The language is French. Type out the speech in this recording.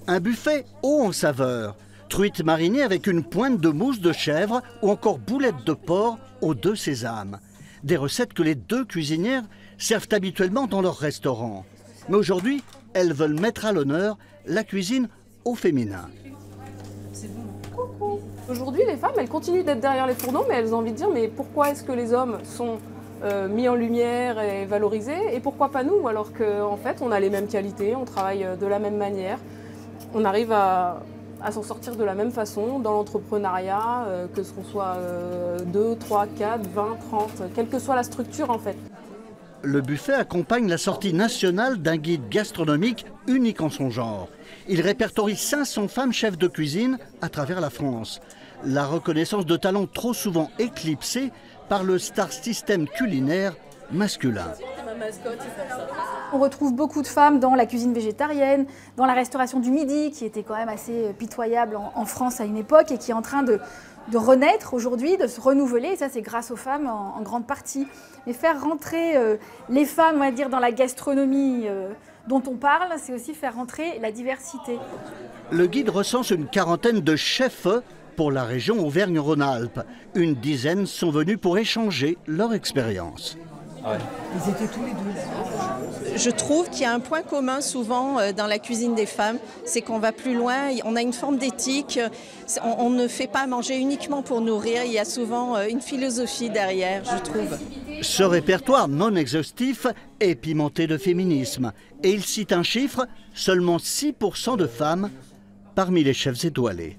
Un buffet haut en saveur. Truite marinée avec une pointe de mousse de chèvre ou encore boulettes de porc aux 2 sésames. Des recettes que les 2 cuisinières servent habituellement dans leur restaurant. Mais aujourd'hui, elles veulent mettre à l'honneur la cuisine au féminin. Aujourd'hui, les femmes, elles continuent d'être derrière les fourneaux, mais elles ont envie de dire mais pourquoi est-ce que les hommes sont mis en lumière et valorisés et pourquoi pas nous, alors qu'en fait, on a les mêmes qualités, on travaille de la même manière, on arrive à s'en sortir de la même façon dans l'entrepreneuriat, que ce qu'on soit 2, 3, 4, 20, 30, quelle que soit la structure en fait. Le buffet accompagne la sortie nationale d'un guide gastronomique unique en son genre. Il répertorie 500 femmes chefs de cuisine à travers la France. La reconnaissance de talents trop souvent éclipsée par le star system culinaire masculin. On retrouve beaucoup de femmes dans la cuisine végétarienne, dans la restauration du midi, qui était quand même assez pitoyable en France à une époque et qui est en train de renaître aujourd'hui, de se renouveler. Et ça, c'est grâce aux femmes en grande partie. Mais faire rentrer les femmes, on va dire, dans la gastronomie dont on parle, c'est aussi faire rentrer la diversité. Le guide recense une quarantaine de chefs pour la région Auvergne-Rhône-Alpes. Une dizaine sont venus pour échanger leur expérience. Ils étaient tous les 2 là. Je trouve qu'il y a un point commun souvent dans la cuisine des femmes, c'est qu'on va plus loin, on a une forme d'éthique, on ne fait pas manger uniquement pour nourrir, il y a souvent une philosophie derrière, je trouve. Ce répertoire non exhaustif est pimenté de féminisme. Et il cite un chiffre, seulement 6% de femmes parmi les chefs étoilés.